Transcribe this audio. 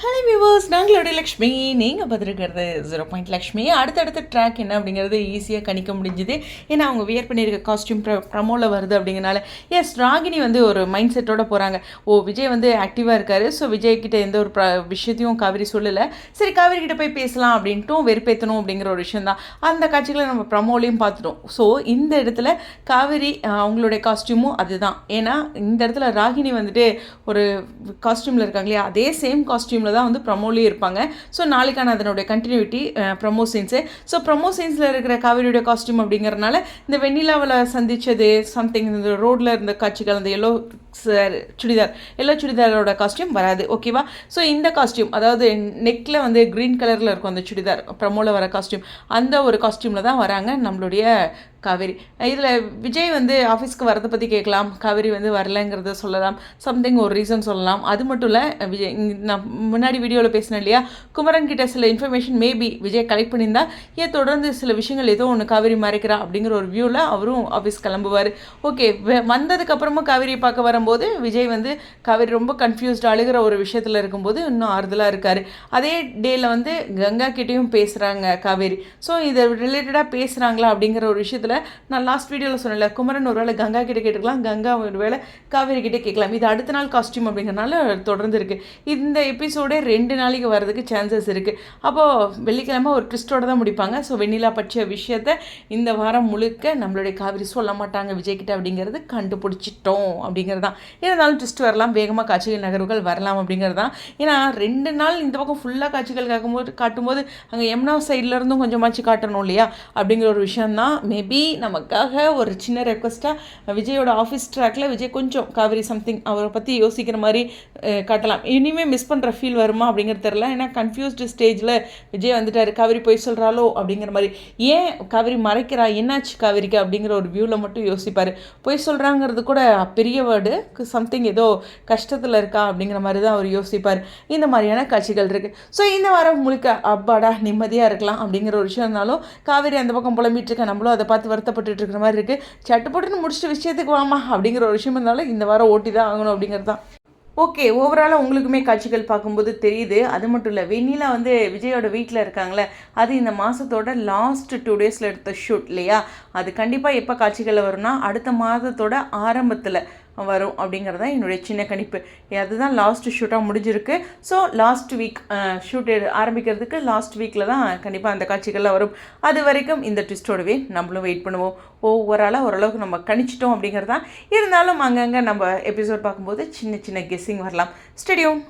Hello viewers, நாங்களோட Lakshmi. நீங்கள் பார்த்துருக்கிறது 0 லக்ஷ்மி. அடுத்தடுத்த track என்ன அப்படிங்கிறது ஈஸியாக கணிக்க முடிஞ்சுது. ஏன்னா அவங்க வியர் பண்ணியிருக்க காஸ்டியூம் ப்ரமோவில் வருது அப்படிங்கிறனால. எஸ், ராகினி வந்து ஒரு மைண்ட் செட்டோட போகிறாங்க. விஜய் வந்து ஆக்டிவாக இருக்கார். ஸோ விஜய்கிட்ட எந்த ஒரு விஷயத்தையும் காவிரி சொல்லலை. சரி, காவிரி கிட்ட போய் பேசலாம் அப்படின்ட்டும் வெறுப்பேற்றணும் அப்படிங்கிற ஒரு விஷயம் தான். அந்த காட்சிகளை நம்ம ப்ரமோலையும் பார்த்துட்டோம். ஸோ இந்த இடத்துல காவிரி அவங்களுடைய காஸ்டியூமும் அதுதான். ஏன்னா இந்த இடத்துல ராகினி வந்துட்டு ஒரு காஸ்டியூமில் இருக்காங்க இல்லையா, அதே சேம் காஸ்டியூம் தான் வந்து ப்ரமோலேயே இருப்பாங்க. ஸோ நாளைக்கான அதனுடைய continuity promo scenes. So promo சீன்ஸில் இருக்கிற காவிரியோட காஸ்டியூம் அப்படிங்கிறனால இந்த வெண்ணிலாவில் சந்தித்தது சம்திங், இந்த ரோட்டில் இருந்த காட்சிகள், அந்த எல்லோ சுடிதாரோட காஸ்டியூம் வராது. ஓகேவா? ஸோ இந்த காஸ்டியூம், அதாவது நெக்கில் வந்து க்ரீன் கலரில் இருக்கும் அந்த சுடிதார், ப்ரமோவில் வர காஸ்டியூம், அந்த ஒரு காஸ்டியூமில் தான் வராங்க நம்மளுடைய காவேரி. இதில் விஜய் வந்து ஆஃபீஸ்க்கு வரதை பற்றி கேட்கலாம், காவேரி வந்து வரலைங்கிறத சொல்லலாம், சம்திங் ஒரு ரீசன் சொல்லலாம். அது மட்டும் இல்லை, விஜய் நான் முன்னாடி வீடியோவில் பேசினேன் இல்லையா, குமரன் கிட்ட சில இன்ஃபர்மேஷன் மேபி விஜய் கலெக்ட் பண்ணியிருந்தா ஏன் தொடர்ந்து சில விஷயங்கள் ஏதோ ஒன்று காவேரி மறைக்கிறா அப்படிங்கிற ஒரு வியூவில் அவரும் ஆஃபீஸ் கிளம்புவார். ஓகே, வந்ததுக்கப்புறமா காவேரியை பார்க்க வரும்போது விஜய் வந்து காவேரி ரொம்ப கன்ஃபியூஸ்ட் அழுகிற ஒரு விஷயத்தில் இருக்கும்போது இன்னும் ஆறுதலாக இருக்கார். அதே டேயில் வந்து கங்கா கிட்டேயும் பேசுகிறாங்க காவேரி. ஸோ இதை ரிலேட்டடாக பேசுகிறாங்களா அப்படிங்கிற ஒரு விஷயத்தில் நான் லாஸ்ட் வீடியோவில் சொன்னேன்ல, குமரன் ஒரு வேளை கங்கா கிட்டே கேட்டுக்கலாம், கங்கா ஒரு வேளை காவேரி கிட்டே கேட்கலாம். இது அடுத்த நாள் காஸ்டியூம் அப்படிங்கிறனால தொடர்ந்து இருக்குது. இந்த எபிசோடே 2 நாளைக்கு வரதுக்கு சான்சஸ் இருக்குது. அப்போது வெள்ளிக்கிழமை ஒரு ட்விஸ்டோட தான் முடிப்பாங்க. ஸோ வெண்ணிலா பற்றிய விஷயத்தை இந்த வாரம் முழுக்க நம்மளுடைய காவிரி சொல்ல மாட்டாங்க விஜய்கிட்ட அப்படிங்கிறது கண்டுபிடிச்சிட்டோம் அப்படிங்கிறது தான். இருந்தாலும் ட்விஸ்ட் வரலாம், வேகமாக காட்சிகள் நகர்வுகள் வரலாம் அப்படிங்கிறது தான். ஏன்னா 2 நாள் இந்த பக்கம் ஃபுல்லாக காட்சிகள் காட்டும்போது அங்கே யமுனா சைட்லேருந்தும் கொஞ்சமாச்சு காட்டணும் இல்லையா அப்படிங்கிற ஒரு விஷயந்தான். மேபி நமக்காக ஒரு சின்ன ரெக்வஸ்ட்டாக விஜயோட ஆஃபீஸ் ட்ராக்கில் விஜய் கொஞ்சம் காவிரி சம்திங் அவரை பற்றி யோசிக்கிற மாதிரி காட்டலாம். இனிமேல் மிஸ் பண்ணுற ஃபீல் வருமா அப்படிங்கிறது தெரில. ஏன்னா கன்ஃபியூஸ்டு ஸ்டேஜில் விஜய் வந்துட்டார், காவிரி போய் சொல்கிறாலோ அப்படிங்கிற மாதிரி. ஏன் காவிரி மறைக்கிறா, என்னாச்சு காவிரிக்கு அப்படிங்கிற ஒரு வியூவில் மட்டும் யோசிப்பார். போய் சொல்கிறாங்கிறது கூட பெரிய வேர்டு, சம்திங் ஏதோ கஷ்டத்தில் இருக்கா அப்படிங்கிற மாதிரி தான் அவர் யோசிப்பார். இந்த மாதிரியான காட்சிகள் இருக்குது. ஸோ இந்த வாரம் முழுக்க அப்பாடா நிம்மதியாக இருக்கலாம் அப்படிங்கிற ஒரு விஷயம் இருந்தாலும் காவிரி அந்த பக்கம் புலம்பிட்டு இருக்க, நம்மளும் அதை பார்த்து வருத்தப்பட்டு இருக்கிற மாதிரி இருக்குது. சட்டுப்பட்டுன்னு முடிச்சுட்டு விஷயத்துக்கு வாமா அப்படிங்கிற ஒரு விஷயம் இருந்தாலும் இந்த வாரம் ஓட்டி தான் ஆகணும் அப்படிங்கிறது தான். ஓகே, ஓவராலாக உங்களுக்குமே காட்சிகள் பார்க்கும்போது தெரியுது. அது மட்டும் இல்லை, வெண்ணிலா வந்து விஜயோட வீட்டில் இருக்காங்களே, அது இந்த மாதத்தோட லாஸ்ட் 2 டேஸில் எடுத்த ஷூட் இல்லையா. அது கண்டிப்பாக எப்போ காட்சிகளில் வரும்னா அடுத்த மாதத்தோட ஆரம்பத்தில் வரும் அப்படிங்கிறது தான் என்னுடைய சின்ன கணிப்பு. அதுதான் லாஸ்ட் ஷூட்டாக முடிஞ்சிருக்கு. ஸோ லாஸ்ட் வீக் ஷூட் ஆரம்பிக்கிறதுக்கு லாஸ்ட் வீக்கில் தான் கண்டிப்பாக அந்த காட்சிகள்லாம் வரும். அது வரைக்கும் இந்த ட்விஸ்டோடவே நம்மளும் வெயிட் பண்ணுவோம். ஓரளவுக்கு நம்ம கணிச்சிட்டோம் அப்படிங்கிறது தான். இருந்தாலும் அங்கங்கே நம்ம எபிசோட் பார்க்கும்போது சின்ன சின்ன கெஸ்ஸிங் வரலாம். ஸ்டேடியம்.